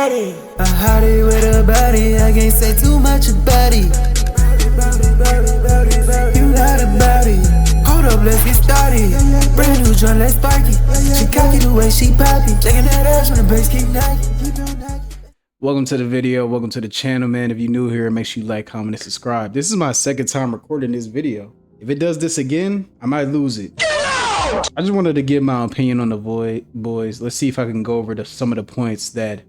body. A hottie with a body, I can't say too much about it. You not about it. Hold up, let's get started. Brand new joint, let's spark it. She cocky the way she pop it. Shaking that ass when the bass keep knocking. Welcome to the video. Welcome to the channel, man. If you're new here, make sure you like, comment, and subscribe. This is my second time recording this video. If it does this again, I might lose it. Get out! I just wanted to give my opinion on the boys. Let's see if I can go over some of the points that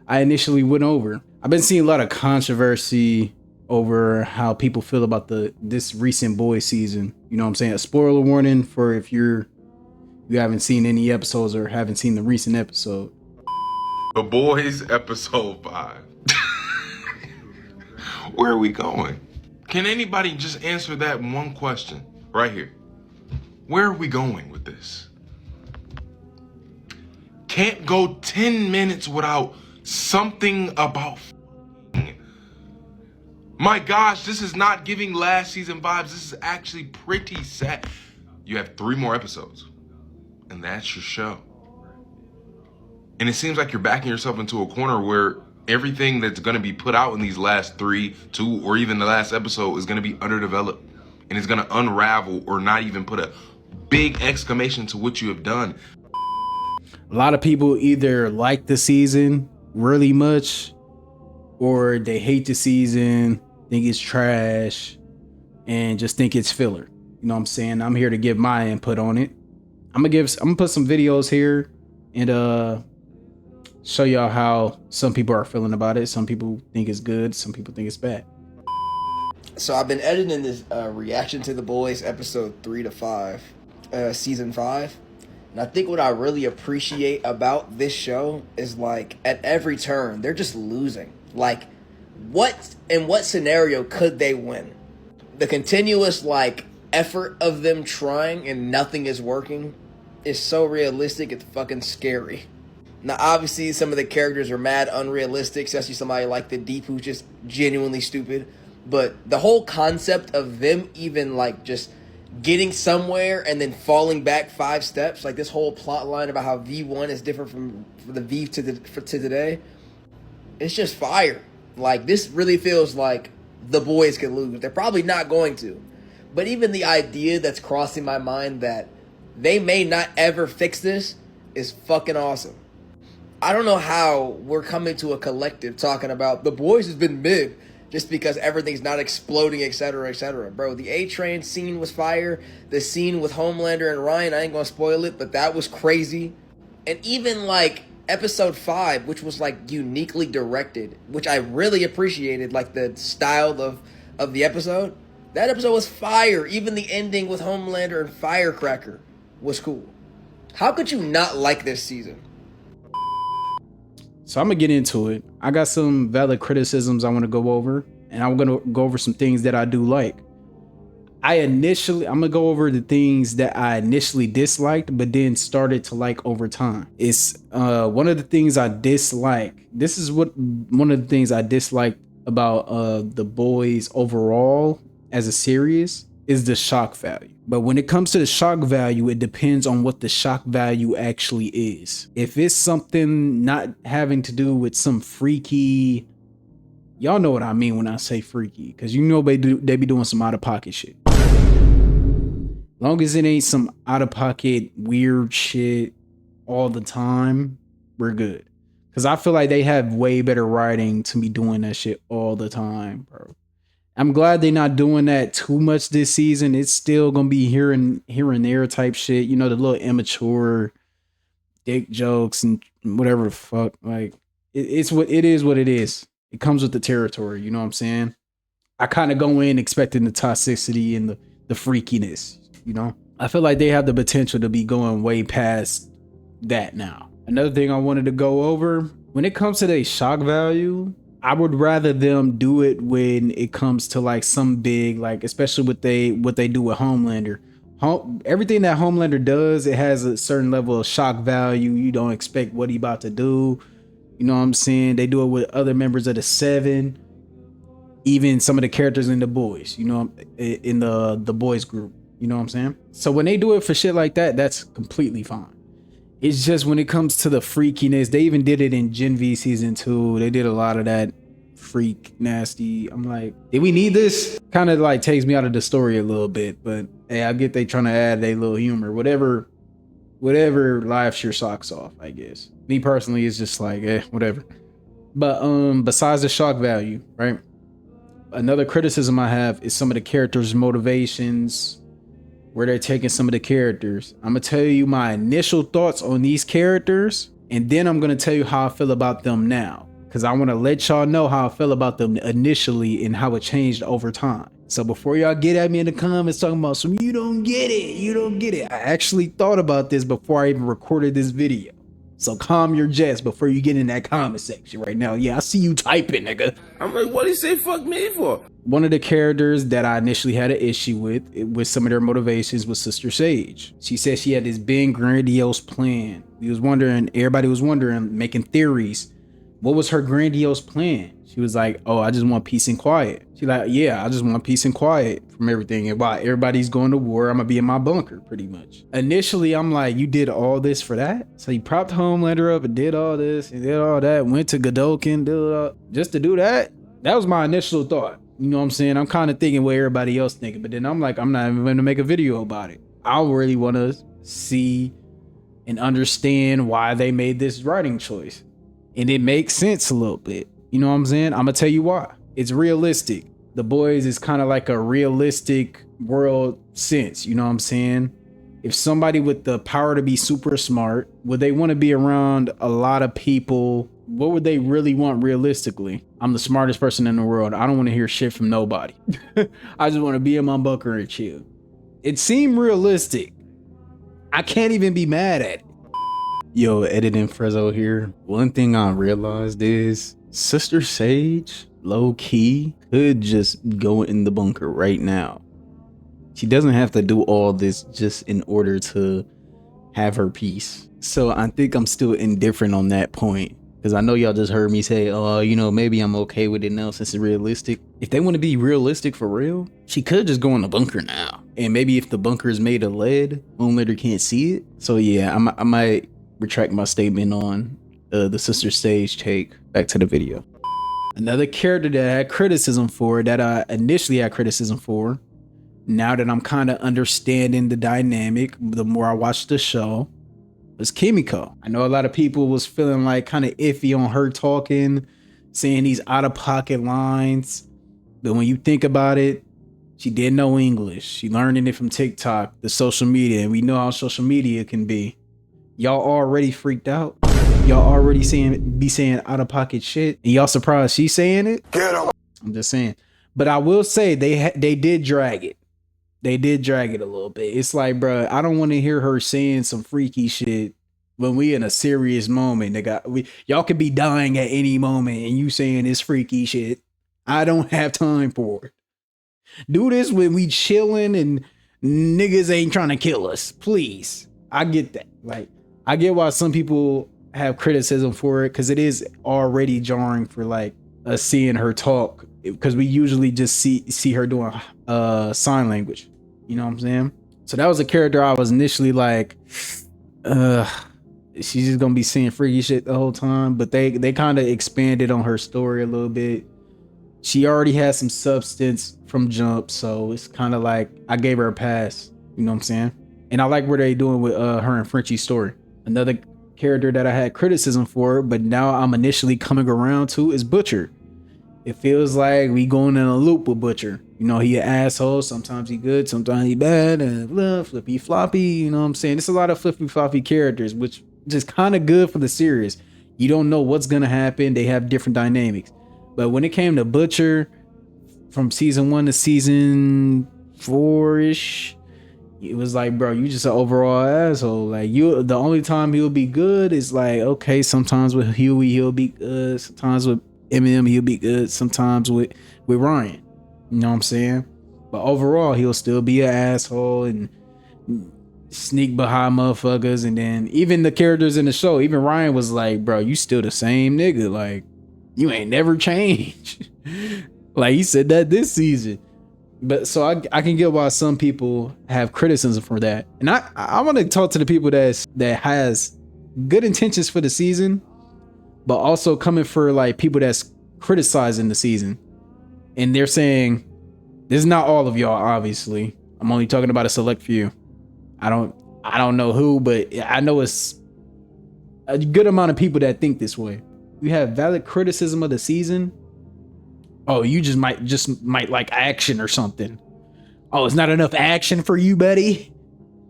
I initially went over. I've been seeing a lot of controversy over how people feel about this recent boys season. You know what I'm saying? A spoiler warning for if you haven't seen any episodes or haven't seen the recent episode. The Boys, episode 5. Where are we going? Can anybody just answer that one question right here? Where are we going with this? Can't go 10 minutes without something about my gosh, this is not giving last season vibes. This is actually pretty sad. You have 3 more episodes, and that's your show. And it seems like you're backing yourself into a corner where everything that's going to be put out in these last 3, 2, or even the last episode is going to be underdeveloped. And it's going to unravel or not even put a big exclamation to what you have done. A lot of people either like the season really much or they hate the season, think it's trash, and just think it's filler. You know what I'm saying? I'm here to give my input on it. I'm gonna put some videos here and show y'all how some people are feeling about it. Some people think it's good, some people think it's bad. So I've been editing this reaction to The Boys episode 3 to 5, season 5. And I think what I really appreciate about this show is, like, at every turn, they're just losing. Like, in what scenario could they win? The continuous, like, effort of them trying and nothing is working is so realistic, it's fucking scary. Now, obviously, some of the characters are mad unrealistic, especially somebody like the Deep who's just genuinely stupid. But the whole concept of them even, like, just getting somewhere and then falling back 5 steps, like this whole plot line about how V1 is different from the V to today, it's just fire. Like, this really feels like the boys could lose. They're probably not going to. But even the idea that's crossing my mind that they may not ever fix this is fucking awesome. I don't know how we're coming to a collective talking about the boys has been mid just because everything's not exploding, etc., etc. Bro, the A-Train scene was fire. The scene with Homelander and Ryan, I ain't gonna spoil it, but that was crazy. And even, like, episode 5, which was, like, uniquely directed, which I really appreciated, like, the style of the episode. That episode was fire. Even the ending with Homelander and Firecracker was cool. How could you not like this season? So I'm gonna get into it. I got some valid criticisms I want to go over, and I'm gonna go over some things that I do like. I'm gonna go over the things that I initially disliked, but then started to like over time. It's one of the things I dislike. This is one of the things I dislike about The Boys overall as a series is the shock value. But when it comes to the shock value, it depends on what the shock value actually is. If it's something not having to do with some freaky, y'all know what I mean when I say freaky, because you know they be doing some out of pocket shit. Long as it ain't some out of pocket weird shit all the time, we're good. Because I feel like they have way better writing to be doing that shit all the time, bro. I'm glad they're not doing that too much this season. It's still gonna be here and there type shit. You know, the little immature dick jokes and whatever the fuck. Like, it's what it is. What it is. It comes with the territory. You know what I'm saying? I kind of go in expecting the toxicity and the freakiness. You know, I feel like they have the potential to be going way past that now. Another thing I wanted to go over when it comes to the shock value. I would rather them do it when it comes to like some big, like, especially what they do with Homelander. Everything that Homelander does, it has a certain level of shock value. You don't expect what he about to do. You know what I'm saying? They do it with other members of the 7, even some of the characters in the boys, you know, in the boys group. You know what I'm saying? So when they do it for shit like that, that's completely fine. It's just when it comes to the freakiness, they even did it in Gen V season 2. They did a lot of that freak nasty. I'm like, did we need this? Kind of like takes me out of the story a little bit, but hey, I get they trying to add a little humor, whatever laughs your socks off, I guess. Me personally, it's just like, whatever. But besides the shock value, right? Another criticism I have is some of the characters' motivations, where they're taking some of the characters. I'm gonna tell you my initial thoughts on these characters, and then I'm gonna tell you how I feel about them now, because I want to let y'all know how I feel about them initially and how it changed over time. So before y'all get at me in the comments talking about some you don't get it, I actually thought about this before I even recorded this video. So calm your jets before you get in that comment section right now. Yeah, I see you typing, nigga. I'm like, what do you say fuck me for? One of the characters that I initially had an issue with some of their motivations, was Sister Sage. She said she had this big grandiose plan. Everybody was wondering, making theories. What was her grandiose plan? She was like, oh, I just want peace and quiet. She's like, yeah, I just want peace and quiet from everything. And while everybody's going to war, I'm gonna be in my bunker pretty much. Initially, I'm like, you did all this for that? So you propped Homelander up and did all this and did all that, went to Godolkin, just to do that? That was my initial thought. You know what I'm saying? I'm kind of thinking what everybody else thinking, but then I'm like, I'm not even gonna make a video about it. I really want to see and understand why they made this writing choice. And it makes sense a little bit. You know what I'm saying? I'm gonna tell you why. It's realistic. The Boys is kind of like a realistic world sense. You know what I'm saying? If somebody with the power to be super smart, would they want to be around a lot of people? What would they really want realistically? I'm the smartest person in the world. I don't want to hear shit from nobody. I just want to be in my bunker and chill. It seemed realistic. I can't even be mad at it. Yo, editing Frezzo here. One thing I realized is Sister Sage, low key, could just go in the bunker right now. She doesn't have to do all this just in order to have her peace. So I think I'm still indifferent on that point, because I know y'all just heard me say, oh, you know, maybe I'm okay with it now since it's realistic. If they want to be realistic for real, she could just go in the bunker now. And maybe if the bunker is made of lead, Homelander can't see it. So yeah, I might retract my statement on the Sister Sage take. Back to the video. Another character that I had criticism for, that I initially had criticism for, now that I'm kind of understanding the dynamic, the more I watch the show, was Kimiko. I know a lot of people was feeling like kind of iffy on her talking, saying these out of pocket lines. But when you think about it, she did know English. She learned it from TikTok, the social media, and we know how social media can be. Y'all already freaked out. Y'all already saying out of pocket shit, and y'all surprised she's saying it? Get 'em. I'm just saying. But I will say they did drag it. They did drag it a little bit. It's like, bro, I don't want to hear her saying some freaky shit when we in a serious moment. Y'all could be dying at any moment, and you saying this freaky shit. I don't have time for it. Do this when we chilling and niggas ain't trying to kill us, please. I get that. Like, I get why some people have criticism for it, because it is already jarring for like us seeing her talk, because we usually just see her doing sign language. You know what I'm saying? So that was a character I was initially like, she's just gonna be saying freaky shit the whole time. But they kind of expanded on her story a little bit. She already has some substance from jump, so it's kind of like I gave her a pass. You know what I'm saying? And I like what they doing with her and Frenchie's story. Another character that I had criticism for, but now I'm initially coming around to, is Butcher. It feels like we going in a loop with Butcher. You know, he an asshole. Sometimes he good, sometimes he bad, and flippy floppy. You know what I'm saying? It's a lot of flippy floppy characters, which is kind of good for the series. You don't know what's gonna happen. They have different dynamics. But when it came to Butcher, from season 1 to season 4-ish, it was like, bro, you just an overall asshole. Like, you, the only time he'll be good is like, okay, sometimes with Huey he'll be good, sometimes with Eminem he'll be good, sometimes with Ryan. You know what I'm saying? But overall, he'll still be an asshole and sneak behind motherfuckers. And then even the characters in the show, even Ryan was like, bro, you still the same nigga. Like, you ain't never changed. Like, he said that this season. But so I can get why some people have criticism for that. And I want to talk to the people that has good intentions for the season, but also coming for like people that's criticizing the season. And they're saying, this is not all of y'all, obviously. I'm only talking about a select few. I don't know who, but I know it's a good amount of people that think this way. You have valid criticism of the season. Oh, you just might like action or something. Oh, it's not enough action for you, buddy.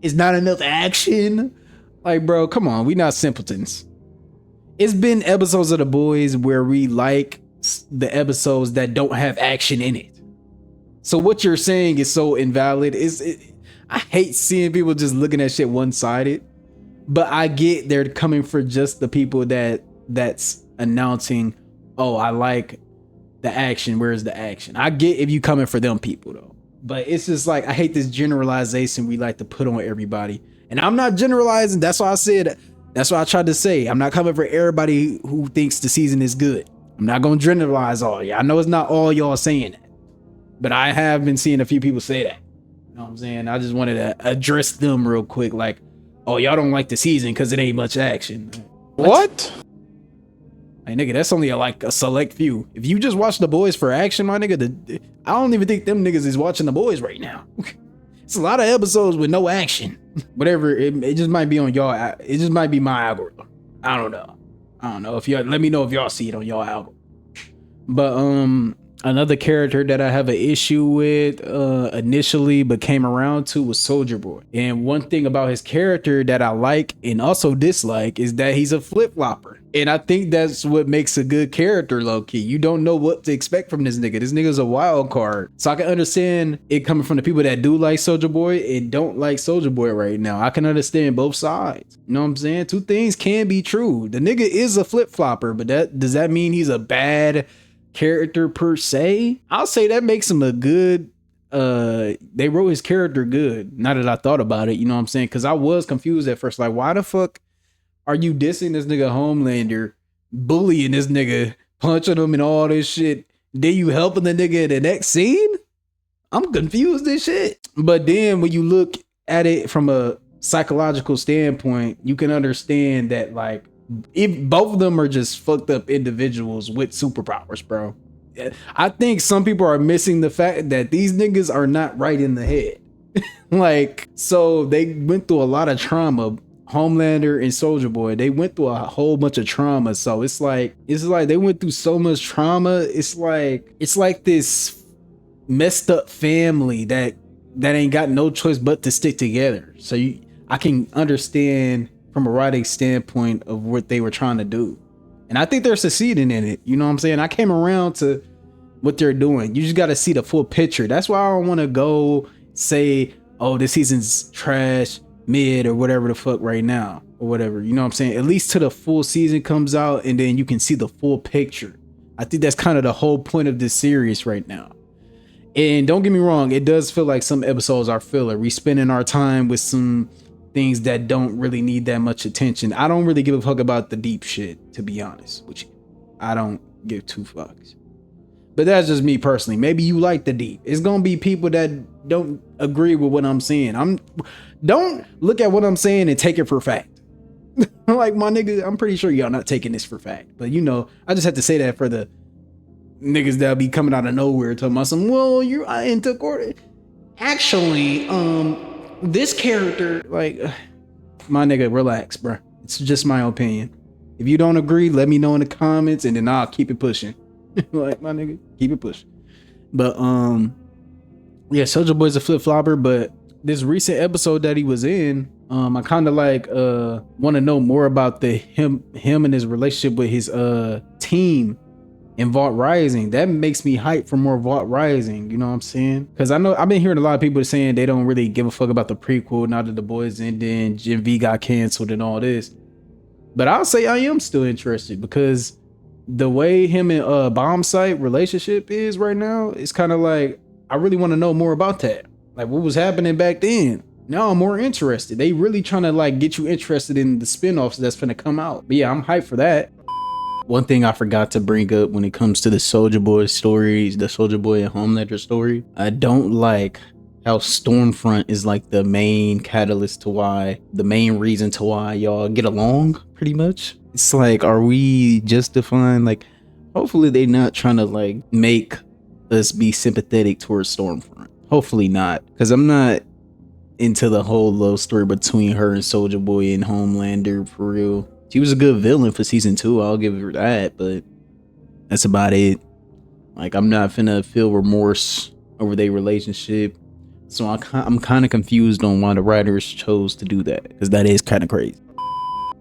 It's not enough action. Like, bro, come on. We not simpletons. It's been episodes of The Boys where we like the episodes that don't have action in it. So what you're saying is so invalid. I hate seeing people just looking at shit one-sided. But I get they're coming for just the people that's announcing, oh, I like the action. Where's the action? I get if you coming for them people though. But it's just like, I hate this generalization we like to put on everybody. And I'm not generalizing. That's why I said, that's why I tried to say, I'm not coming for everybody who thinks the season is good. I'm not going to generalize all y'all. I know it's not all y'all saying that, but I have been seeing a few people say that. You know what I'm saying? I just wanted to address them real quick. Like, oh, y'all don't like the season because it ain't much action. What? Hey, nigga, that's only a select few. If you just watch The Boys for action, my nigga, I don't even think them niggas is watching The Boys right now. It's a lot of episodes with no action. Whatever, it just might be on y'all. It just might be my algorithm. I don't know if y'all, let me know if y'all see it on y'all algorithm. But another character that I have an issue with initially, but came around to, was Soulja Boy. And one thing about his character that I like and also dislike is that he's a flip-flopper. And I think that's what makes a good character, low-key. You don't know what to expect from this nigga. This nigga's a wild card. So I can understand it coming from the people that do like Soulja Boy and don't like Soulja Boy right now. I can understand both sides. You know what I'm saying? Two things can be true. The nigga is a flip-flopper, but does that mean he's a bad character per se? I'll say that makes him a good, they wrote his character good. Now that I thought about it, you know what I'm saying? Because I was confused at first, like, why the fuck are you dissing this nigga Homelander, bullying this nigga, punching him and all this shit? Then you helping the nigga in the next scene? I'm confused as shit. But then when you look at it from a psychological standpoint, you can understand that, like, if both of them are just fucked up individuals with superpowers, bro. I think some people are missing the fact that these niggas are not right in the head. Like, so they went through a lot of trauma. Homelander and Soulja Boy, they went through a whole bunch of trauma. So it's like they went through so much trauma. It's like this messed up family that ain't got no choice but to stick together. So I can understand from a writing standpoint of what they were trying to do. And I think they're succeeding in it. You know what I'm saying? I came around to what they're doing. You just got to see the full picture. That's why I don't want to go say, oh, this season's trash, mid, or whatever the fuck right now, or whatever. You know what I'm saying? At least till the full season comes out and then you can see the full picture. I think that's kind of the whole point of this series right now. And don't get me wrong, it does feel like some episodes are filler. We spending our time with some things that don't really need that much attention. I don't really give a fuck about the deep shit, to be honest with you. I don't give two fucks. But that's just me personally. Maybe you like the deep. It's gonna be people that don't agree with what I'm saying. Don't look at what I'm saying and take it for fact. Like, my nigga, I'm pretty sure y'all not taking this for fact. But you know, I just have to say that for the niggas that'll be coming out of nowhere talking about some, well, you're into court. Actually, this character, like, my nigga, relax, bro. It's just my opinion. If you don't agree, let me know in the comments and then I'll keep it pushing. Like, my nigga, keep it pushing. But yeah, Soulja Boy's a flip-flopper, but this recent episode that he was in, I kind of like want to know more about him and his relationship with his team in Vault Rising. That makes me hype for more Vault Rising, you know what I'm saying? Because I know I've been hearing a lot of people saying they don't really give a fuck about the prequel now that The Boys ended, Gen V got canceled and all this. But I'll say I am still interested, because the way him and Bomb Sight relationship is right now, it's kind of like, I really want to know more about that. Like, what was happening back then? Now I'm more interested. They really trying to like get you interested in the spinoffs that's gonna come out. But yeah, I'm hyped for that. One thing I forgot to bring up when it comes to the Soulja Boy stories, the Soulja Boy and Homelander story, I don't like how Stormfront is like the main catalyst to why, the main reason to why y'all get along, pretty much. It's like, are we justifying, like, hopefully they not trying to like make us be sympathetic towards Stormfront. Hopefully not, because I'm not into the whole love story between her and Soldier Boy and Homelander for real. She was a good villain for season 2, I'll give her that, but that's about it. Like, I'm not finna feel remorse over their relationship. So I'm kind of confused on why the writers chose to do that, because that is kind of crazy.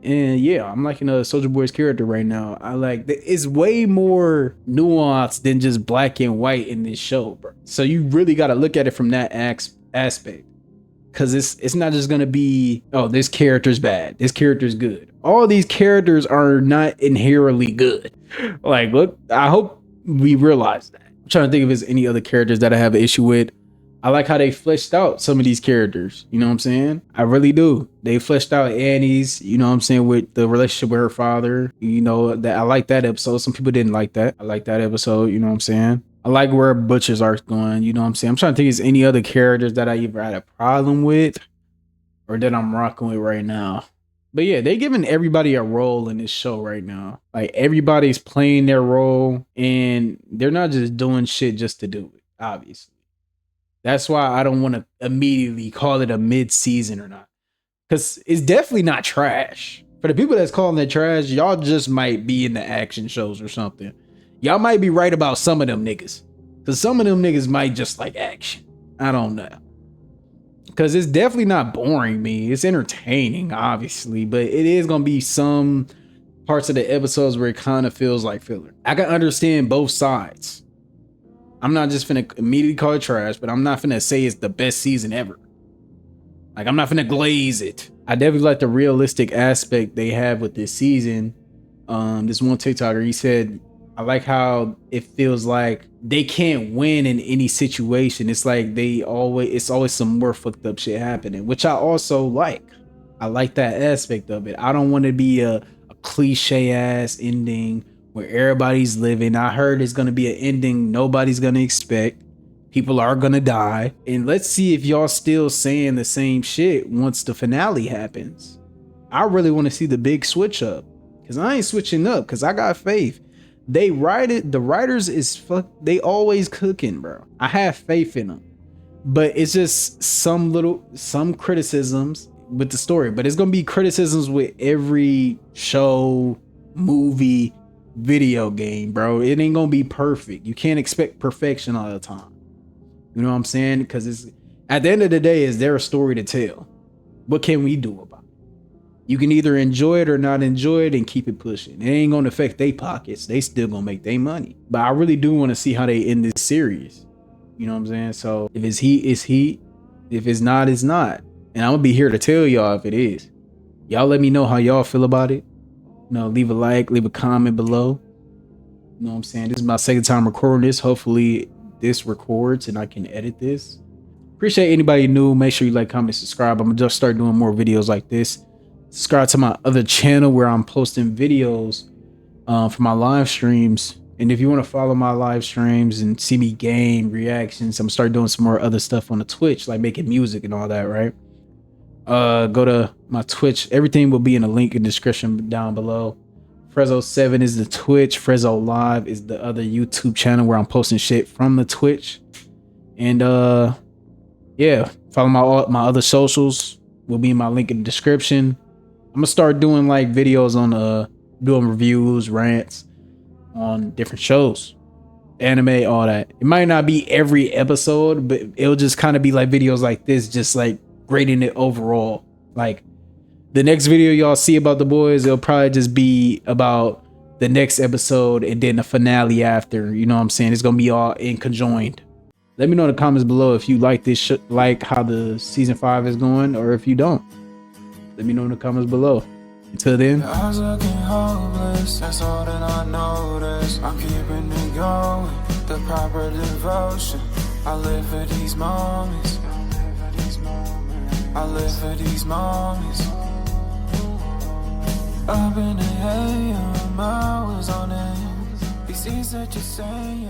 And yeah, I'm liking Soldier Boy's character right now. I like it's way more nuanced than just black and white in this show, bro. So you really got to look at it from that aspect, because it's not just gonna be, oh, this character's bad, this character's good. All these characters are not inherently good. Like, look, I hope we realize that. I'm trying to think if there's any other characters that I have an issue with. I like how they fleshed out some of these characters. You know what I'm saying? I really do. They fleshed out Annie's, you know what I'm saying, with the relationship with her father. You know, that I like that episode. Some people didn't like that. I like that episode, you know what I'm saying? I like where Butcher's arc's going, you know what I'm saying? I'm trying to think if there's any other characters that I either had a problem with or that I'm rocking with right now. But yeah, they giving everybody a role in this show right now. Like, everybody's playing their role, and they're not just doing shit just to do it, obviously. That's why I don't want to immediately call it a mid-season or not. Because it's definitely not trash. For the people that's calling it trash, y'all just might be in the action shows or something. Y'all might be right about some of them niggas. Because some of them niggas might just like action. I don't know. Because it's definitely not boring me. It's entertaining, obviously. But it is going to be some parts of the episodes where it kind of feels like filler. I can understand both sides. I'm not just finna immediately call it trash, but I'm not finna say it's the best season ever. Like, I'm not finna glaze it. I definitely like the realistic aspect they have with this season. This one TikToker, he said, I like how it feels like they can't win in any situation. It's like it's always some more fucked up shit happening, which I also like. I like that aspect of it. I don't want to be a cliche ass ending where everybody's living. I heard it's going to be an ending nobody's going to expect. People are going to die. And let's see if y'all still saying the same shit once the finale happens. I really want to see the big switch up, because I ain't switching up, because I got faith. They write it. The writers they always cooking, bro. I have faith in them. But it's just some criticisms with the story. But it's going to be criticisms with every show, movie, video game, bro. It ain't gonna be perfect. You can't expect perfection all the time. You know what I'm saying? Because it's at the end of the day, is there a story to tell? What can we do about it? You can either enjoy it or not enjoy it and keep it pushing. It ain't gonna affect their pockets. They still gonna make their money. But I really do want to see how they end this series. You know what I'm saying? So if it's heat, it's heat. If it's not, it's not. And I'm gonna be here to tell y'all if it is. Y'all let me know how y'all feel about it. You know, leave a like, leave a comment below. You know what I'm saying? This is my second time recording this. Hopefully this records and I can edit this. Appreciate anybody new. Make sure you like, comment, subscribe. I'm gonna just start doing more videos like this. Subscribe to my other channel where I'm posting videos for my live streams. And if you want to follow my live streams and see me game reactions, I'm gonna start doing some more other stuff on the Twitch, like making music and all that, right? Go to my Twitch. Everything will be in a link in the description down below. Frezzo7 is the Twitch. Frezzo Live is the other YouTube channel where I'm posting shit from the Twitch. And yeah, follow my other socials. Will be in my link in the description. I'm gonna start doing like videos on doing reviews, rants on different shows, anime, all that. It might not be every episode, but it'll just kind of be like videos like this, just like grading it overall. Like the next video y'all see about the boys, it'll probably just be about the next episode and then the finale after. You know what I'm saying? It's gonna be all in conjoined. Let me know in the comments below if you like this like how the season 5 is going, or if you don't. Let me know in the comments below. Until then. Your eyes looking hopeless, that's all that I notice. I'm keeping it going, the proper devotion. I live for these moments. I live for these moments. Up in the AM, I was on it. These things that you're saying.